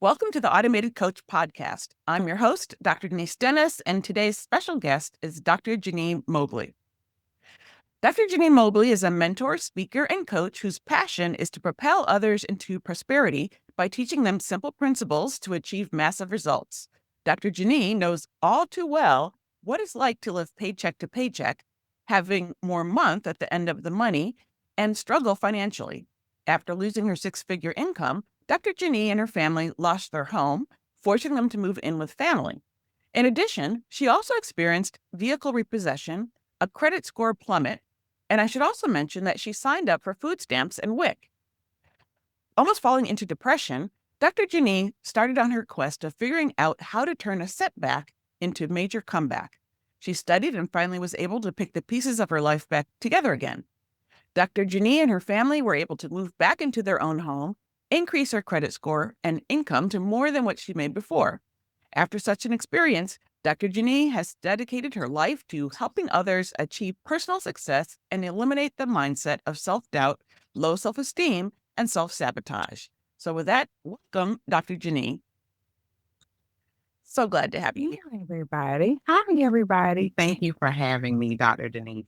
Welcome to the Automated Coach Podcast. I'm your host, Dr. Denise Dennis, and today's special guest is Dr. Janine Mobley. Dr. Janine Mobley is a mentor, speaker, and coach whose passion is to propel others into prosperity by teaching them simple principles to achieve massive results. Dr. Janine knows all too well what it's like to live paycheck to paycheck, having more month at the end of the money, and struggle financially. After losing her six-figure income, Dr. Janine and her family lost their home, forcing them to move in with family. In addition, she also experienced vehicle repossession, a credit score plummet, and I should also mention that she signed up for food stamps and WIC. Almost falling into depression, Dr. Janine started on her quest of figuring out how to turn a setback into a major comeback. She studied and finally was able to pick the pieces of her life back together again. Dr. Janine and her family were able to move back into their own home, increase her credit score and income to more than what she made before. After such an experience, Dr. Janine has dedicated her life to helping others achieve personal success and eliminate the mindset of self-doubt, low self-esteem, and self-sabotage. So with that, welcome, Dr. Janine. So glad to have you here. Hi, everybody. Hi, everybody. Thank you for having me, Dr. Denise.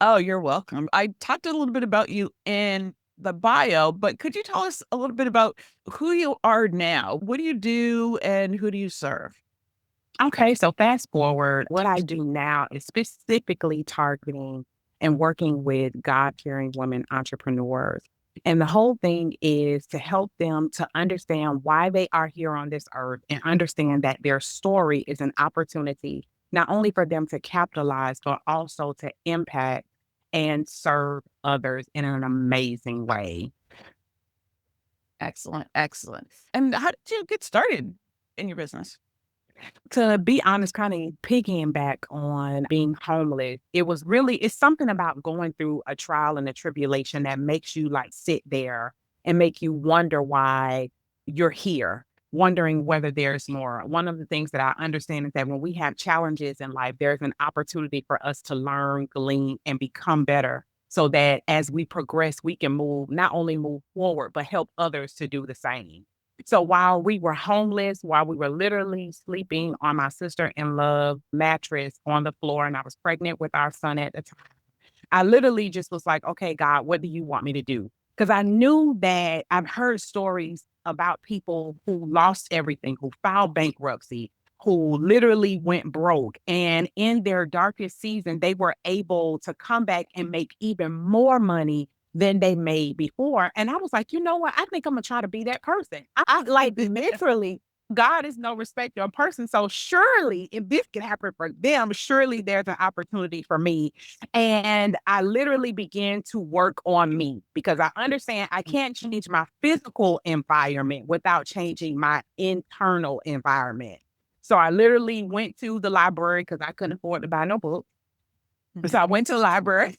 Oh, you're welcome. I talked a little bit about you in the bio, but could you tell us a little bit about who you are now? What do you do and who do you serve? Okay, so fast forward, what I do now is specifically targeting and working with God-fearing women entrepreneurs. And the whole thing is to help them to understand why they are here on this earth and understand that their story is an opportunity not only for them to capitalize, but also to impact and serve others in an amazing way. Excellent, excellent. And how did you get started in your business? To be honest, kind of piggyback on being homeless, it's something about going through a trial and a tribulation that makes you like sit there and make you wonder why you're here, wondering whether there's more. One of the things that I understand is that when we have challenges in life, there's an opportunity for us to learn, glean, and become better so that as we progress, we can not only move forward, but help others to do the same. So while we were homeless, while we were literally sleeping on my sister-in-law mattress on the floor, and I was pregnant with our son at the time, I literally just was like, okay, God, what do you want me to do? Because I knew that I've heard stories about people who lost everything, who filed bankruptcy, who literally went broke. And in their darkest season, they were able to come back and make even more money than they made before. And I was like, you know what? I think I'm gonna try to be that person. I like literally, God is no respecter of person. So surely if this can happen for them, surely there's an opportunity for me. And I literally began to work on me because I understand I can't change my physical environment without changing my internal environment. So I literally went to the library because I couldn't afford to buy no book. So I went to the library,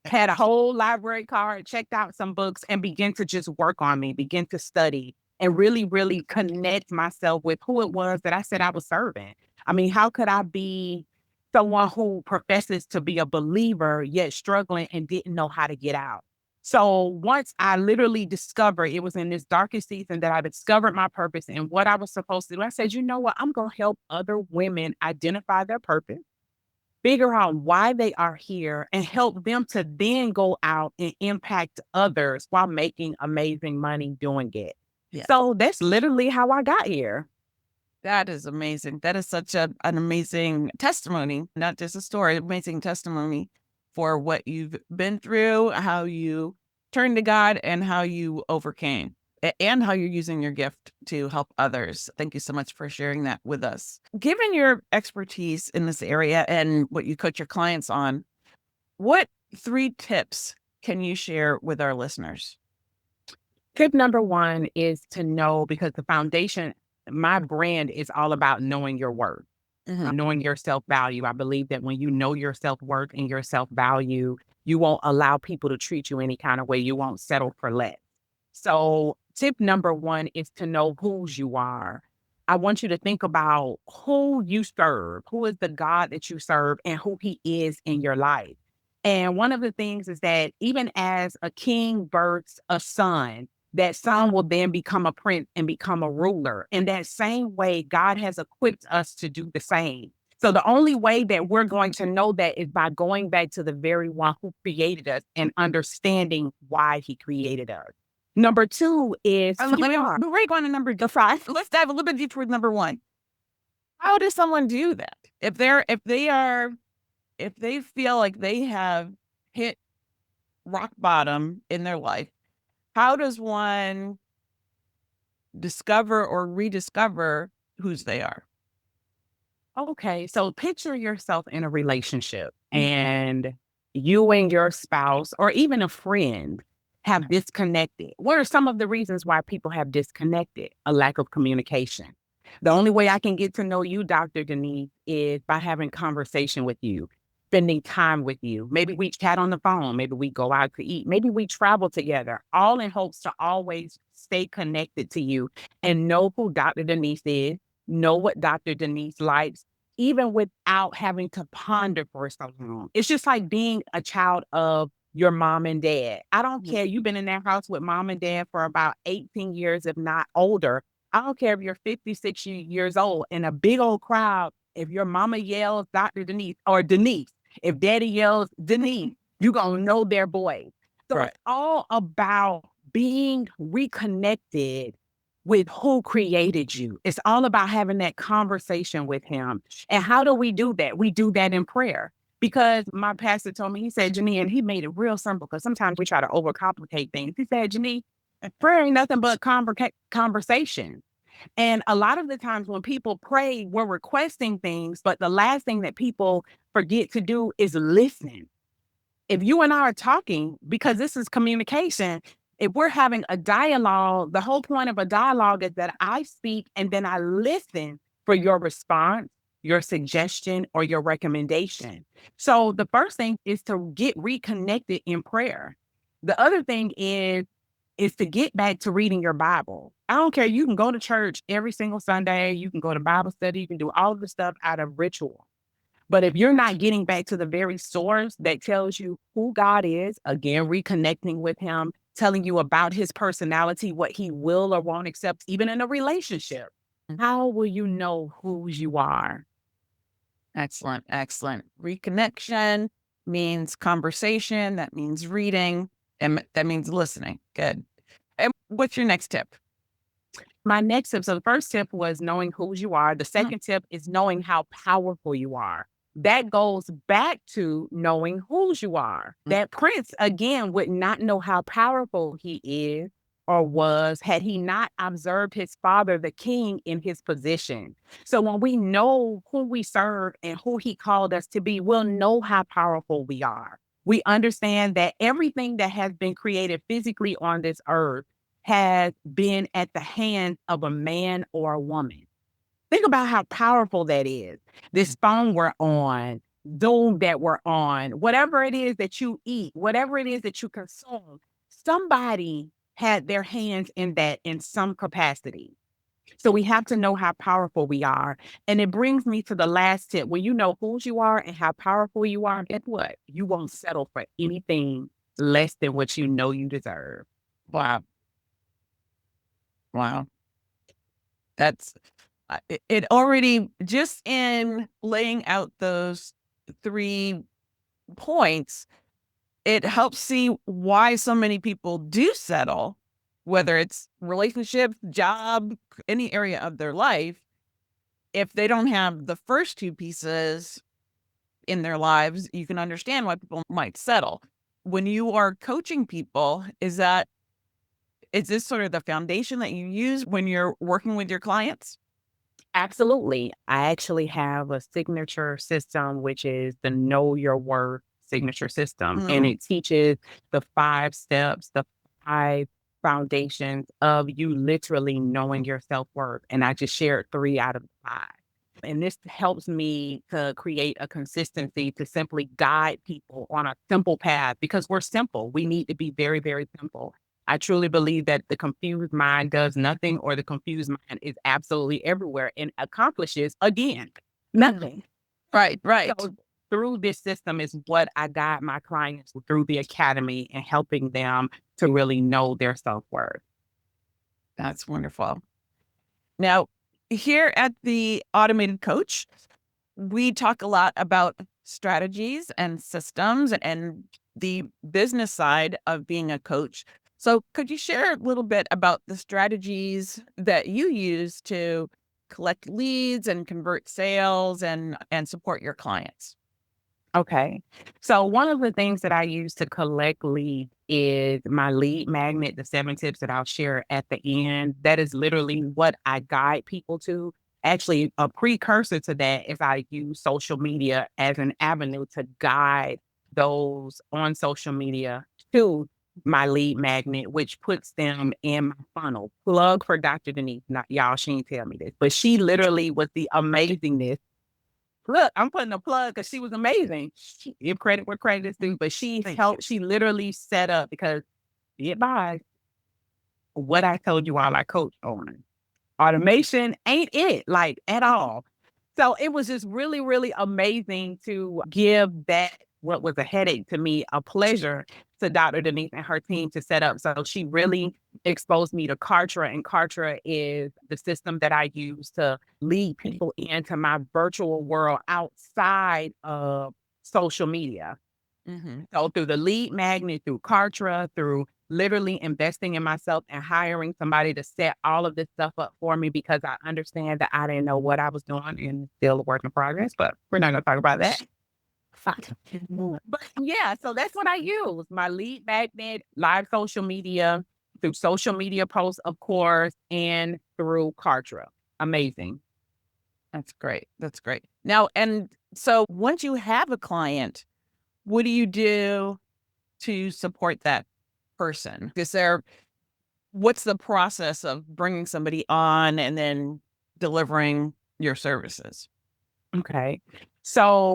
had a whole library card, checked out some books, and began to just work on me, begin to study, and really, really connect myself with who it was that I said I was serving. I mean, how could I be someone who professes to be a believer, yet struggling and didn't know how to get out? So once I literally discovered, it was in this darkest season that I discovered my purpose and what I was supposed to do. I said, you know what? I'm going to help other women identify their purpose, figure out why they are here, and help them to then go out and impact others while making amazing money doing it. Yeah, So that's literally how I got here. that is amazing. That is such an amazing testimony, not just a story, amazing testimony for what you've been through, how you turned to God, and how you overcame, and how you're using your gift to help others. Thank you so much for sharing that with us. Given your expertise in this area and what you coach your clients on, what 3 tips can you share with our listeners? Tip number one is to know, because the foundation, my brand is all about knowing your worth, Mhm. knowing your self value. I believe that when you know your self worth and your self value, you won't allow people to treat you any kind of way. You won't settle for less. So, tip number one is to know whose you are. I want you to think about who you serve, who is the God that you serve, and who he is in your life. And one of the things is that even as a king births a son, that son will then become a prince and become a ruler. In that same way, God has equipped us to do the same. So the only way that we're going to know that is by going back to the very one who created us and understanding why he created us. Number two is Before you go on to number five, let's dive a little bit deeper with number one. How does someone do that? If they feel like they have hit rock bottom in their life, how does one discover or rediscover whose they are? Okay, so picture yourself in a relationship and you and your spouse or even a friend have disconnected. What are some of the reasons why people have disconnected? A lack of communication. The only way I can get to know you, Dr. Denise, is by having conversation with you, spending time with you. Maybe we chat on the phone. Maybe we go out to eat. Maybe we travel together, all in hopes to always stay connected to you and know who Dr. Denise is, know what Dr. Denise likes, even without having to ponder for so long. It's just like being a child of your mom and dad. I don't care. You've been in that house with mom and dad for about 18 years, if not older. I don't care if you're 56 years old in a big old crowd. If your mama yells Dr. Denise or Denise, if daddy yells Denise, you're going to know their voice. So Right. It's all about being reconnected with who created you. It's all about having that conversation with him. And how do we do that? We do that in prayer. Because my pastor told me, he said, JaNee, and he made it real simple because sometimes we try to overcomplicate things. He said, JaNee, prayer ain't nothing but conversation. And a lot of the times when people pray, we're requesting things, but the last thing that people forget to do is listen. If you and I are talking, because this is communication, if we're having a dialogue, the whole point of a dialogue is that I speak and then I listen for your response, your suggestion, or your recommendation. So the first thing is to get reconnected in prayer. The other thing is to get back to reading your Bible. I don't care. You can go to church every single Sunday. You can go to Bible study. You can do all of the stuff out of ritual. But if you're not getting back to the very source that tells you who God is, again, reconnecting with him, telling you about his personality, what he will or won't accept, even in a relationship, how will you know who you are? Excellent. Excellent. Reconnection means conversation. That means reading. And that means listening. Good. And what's your next tip? My next tip. So the first tip was knowing who you are. The second tip is knowing how powerful you are. That goes back to knowing who you are. That prince, again, would not know how powerful he is or was had he not observed his father, the king, in his position. So when we know who we serve and who he called us to be, we'll know how powerful we are. We understand that everything that has been created physically on this earth has been at the hands of a man or a woman. Think about how powerful that is. This phone we're on, Zoom that we're on, whatever it is that you eat, whatever it is that you consume, somebody had their hands in that in some capacity. So we have to know how powerful we are. And it brings me to the last tip. When you know who you are and how powerful you are, guess what? You won't settle for anything less than what you know you deserve. Wow. Wow. That's it already, just in laying out those 3 points, it helps see why so many people do settle, whether it's relationships, job, any area of their life. If they don't have the first 2 pieces in their lives, you can understand why people might settle. When you are coaching people, is this sort of the foundation that you use when you're working with your clients? Absolutely. I actually have a signature system, which is the Know Your Worth signature system. And it teaches the 5 steps, the 5 foundations of you literally knowing your self-worth. And I just shared 3 out of the 5. And this helps me to create a consistency to simply guide people on a simple path because we're simple. We need to be very, very simple. I truly believe that the confused mind does nothing, or the confused mind is absolutely everywhere and accomplishes, again, nothing. Right. So through this system is what I guide my clients through the academy and helping them to really know their self-worth. That's wonderful. Now, here at the Automated Coach, we talk a lot about strategies and systems and the business side of being a coach. So could you share a little bit about the strategies that you use to collect leads and convert sales and support your clients? Okay. So one of the things that I use to collect leads is my lead magnet, the 7 tips that I'll share at the end. That is literally what I guide people to. Actually, a precursor to that is I use social media as an avenue to guide those on social media to my lead magnet, which puts them in my funnel. Plug for Dr. Denise. Not y'all, she didn't tell me this, but she literally was the amazingness. Look, I'm putting a plug because she was amazing. Give credit where credit is due, but she Thank helped, she literally set up because get by what I told you all I coach on. Automation ain't it like at all. So it was just really, really amazing to give that, what was a headache to me, a pleasure to Dr. Denise and her team to set up. So she really exposed me to Kartra, and Kartra is the system that I use to lead people into my virtual world outside of social media. you. So through the lead magnet, through Kartra, through literally investing in myself and hiring somebody to set all of this stuff up for me because I understand that I didn't know what I was doing and still a work in progress, but we're not going to talk about that. But yeah, so that's what I use. My lead magnet, live social media, through social media posts, of course, and through Kartra. Amazing. That's great. That's great. Now, and so once you have a client, what do you do to support that person? What's the process of bringing somebody on and then delivering your services? Okay. So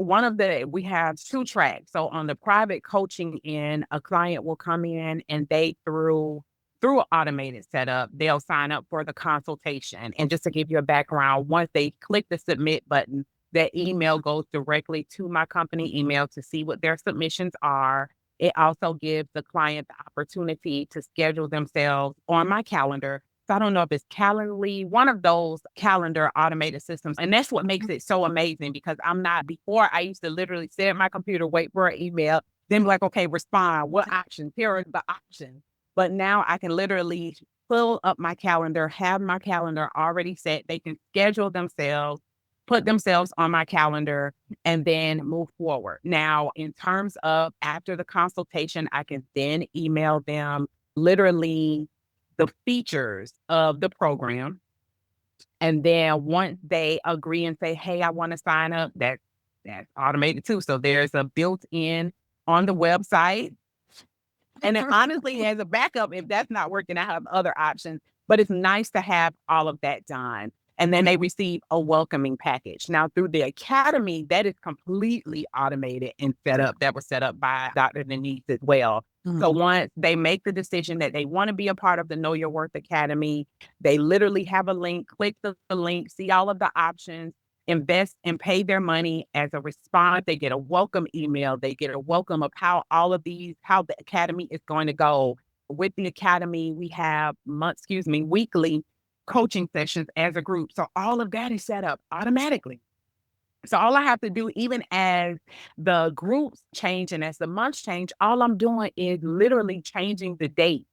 we have 2 tracks. So on the private coaching end, a client will come in and they through an automated setup, they'll sign up for the consultation. And just to give you a background, once they click the submit button, that email goes directly to my company email to see what their submissions are. It also gives the client the opportunity to schedule themselves on my calendar. So I don't know if it's Calendly, one of those calendar automated systems. And that's what makes it so amazing because before I used to literally sit at my computer, wait for an email, then be like, okay, respond. What options? Here are the options. But now I can literally pull up my calendar, have my calendar already set. They can schedule themselves, put themselves on my calendar, and then move forward. Now, in terms of after the consultation, I can then email them literally the features of the program. And then once they agree and say, hey, I want to sign up, that's automated too. So there's a built-in on the website. And it honestly has a backup if that's not working. I have other options, but it's nice to have all of that done. And then they receive a welcoming package. Now, through the academy, that is completely automated and set up. That was set up by Dr. Denise as well. So once they make the decision that they want to be a part of the Know Your Worth Academy, they literally have a link, click the link, see all of the options, invest and pay their money as a response. They get a welcome email. They get a welcome of how the academy is going to go. With the academy, we have weekly coaching sessions as a group. So all of that is set up automatically. So all I have to do, even as the groups change and as the months change, all I'm doing is literally changing the date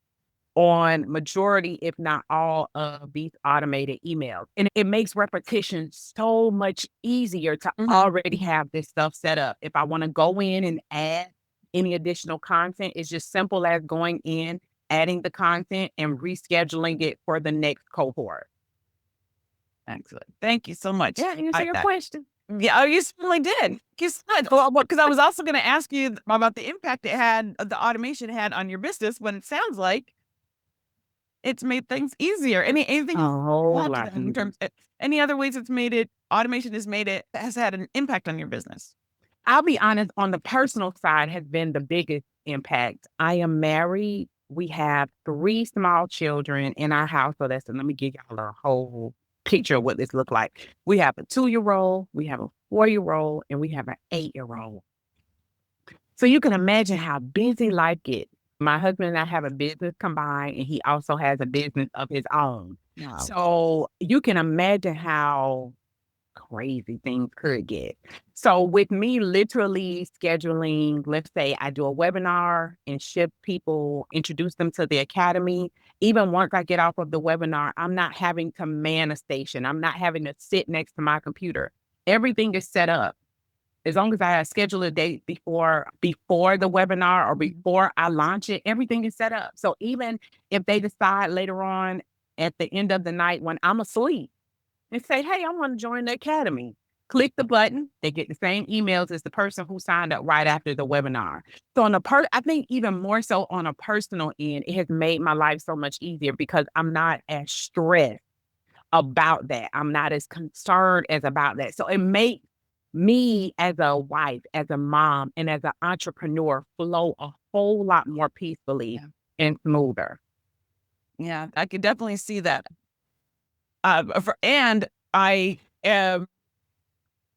on majority, if not all of these automated emails. And it makes repetition so much easier to already have this stuff set up. If I want to go in and add any additional content, it's just simple as going in, adding the content and rescheduling it for the next cohort. Excellent. Thank you so much. Yeah, answer your question. Yeah, oh, you certainly did. You said, well, because I was also going to ask you about the impact the automation had on your business when it sounds like it's made things easier. Anything in terms any other ways automation has had an impact on your business? I'll be honest, on the personal side has been the biggest impact. I am married. We have 3 small children in our house. So let me give y'all a whole picture of what this looked like. We have a 2-year-old, we have a 4-year-old, and we have an 8-year-old. So you can imagine how busy life gets. My husband and I have a business combined, and he also has a business of his own. Wow. So you can imagine how crazy things could get. So with me literally scheduling, let's say I do a webinar and ship people, introduce them to the academy. Even once I get off of the webinar, I'm not having to man a station. I'm not having to sit next to my computer. Everything is set up. As long as I schedule a date before the webinar or before I launch it, everything is set up. So even if they decide later on at the end of the night when I'm asleep and say, hey, I want to join the academy, click the button. They get the same emails as the person who signed up right after the webinar. So I think even more so on a personal end, it has made my life so much easier because I'm not as stressed about that. I'm not as concerned as about that. So it makes me as a wife, as a mom, and as an entrepreneur flow a whole lot more peacefully and smoother. Yeah, I could definitely see that. And I am.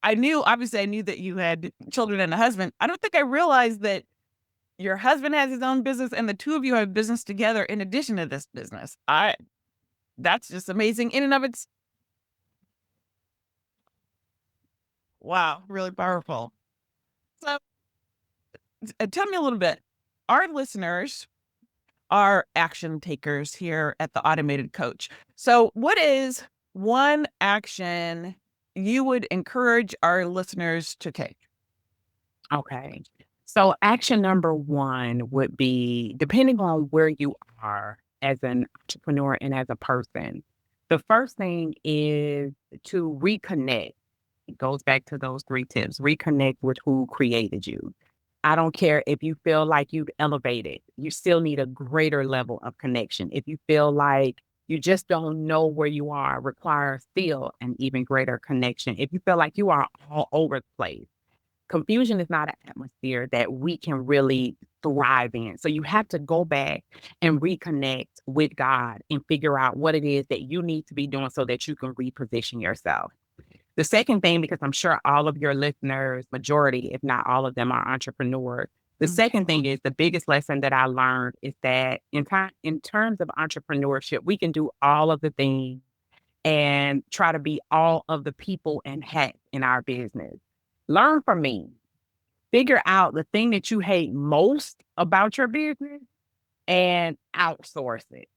I knew that you had children and a husband. I don't think I realized that your husband has his own business and the two of you have business together in addition to this business. That's just amazing in and of its. Wow, really powerful. So tell me a little bit. Our listeners are action takers here at the Automated Coach. So what is one action you would encourage our listeners to take? Okay. So action number one would be, depending on where you are as an entrepreneur and as a person, the first thing is to reconnect. It goes back to those 3 tips. Reconnect with who created you. I don't care if you feel like you've elevated, you still need a greater level of connection. If you feel like you just don't know where you are, require still an even greater connection. If you feel like you are all over the place, confusion is not an atmosphere that we can really thrive in. So you have to go back and reconnect with God and figure out what it is that you need to be doing so that you can reposition yourself. The second thing, because I'm sure all of your listeners, majority, if not all of them, are entrepreneurs. The second thing is the biggest lesson that I learned is that in terms of entrepreneurship, we can do all of the things and try to be all of the people and hats in our business. Learn from me. Figure out the thing that you hate most about your business and outsource it.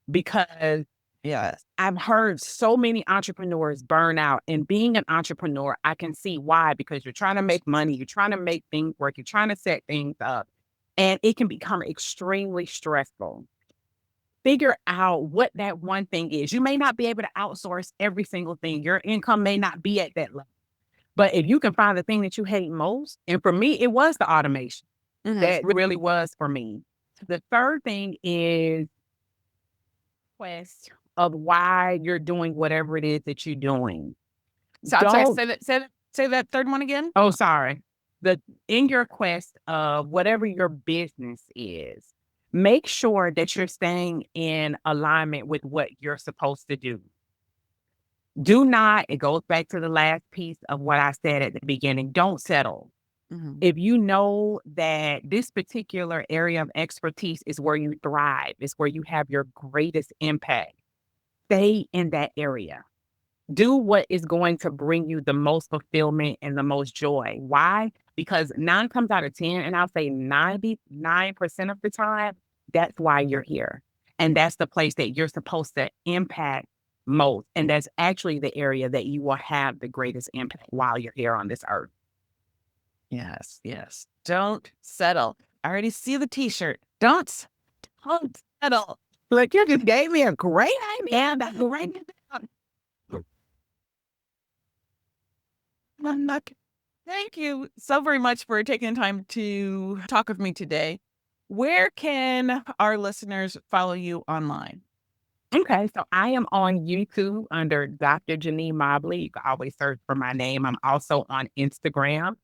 Because Yes. I've heard so many entrepreneurs burn out. And being an entrepreneur, I can see why, because you're trying to make money, you're trying to make things work, you're trying to set things up, and it can become extremely stressful. Figure out what that one thing is. You may not be able to outsource every single thing. Your income may not be at that level. But if you can find the thing that you hate most, and for me, it was the automation. That really was for me. The third thing is quest of why you're doing whatever it is that you're doing. So I'm sorry, Don't, say that third one again. oh, sorry. In your quest of whatever your business is, make sure that you're staying in alignment with what you're supposed to do. Do not, it goes back to the last piece of what I said at the beginning, don't settle. If you know that this particular area of expertise is where you thrive, is where you have your greatest impact, stay in that area. Do what is going to bring you the most fulfillment and the most joy. Why? Because 9 times out of 10, and I'll say 99% of the time, that's why you're here. And that's the place that you're supposed to impact most. And that's actually the area that you will have the greatest impact while you're here on this earth. Yes, yes. Don't settle. I already see the t-shirt. Don't settle. Look, you just gave me a great idea. That's great. Thank you so very much for taking the time to talk with me today. Where can our listeners follow you online? Okay, so I am on YouTube under Dr. JaNee Mobley. You can always search for my name. I'm also on Instagram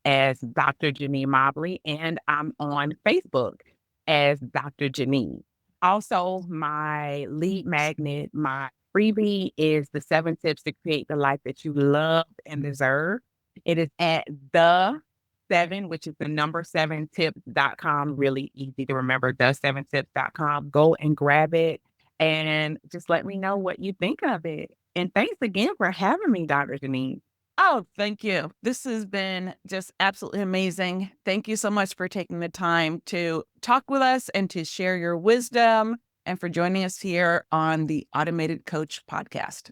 as Dr. JaNee Mobley, and I'm on Facebook as Dr. JaNee. Also, my lead magnet, my freebie is the 7 tips to create the life that you love and deserve. It is at 7, which is the number 7tips.com. Really easy to remember, the7tips.com. Go and grab it and just let me know what you think of it. And thanks again for having me, Dr. Janine. Oh, thank you. This has been just absolutely amazing. Thank you so much for taking the time to talk with us and to share your wisdom and for joining us here on the Automated Coach podcast.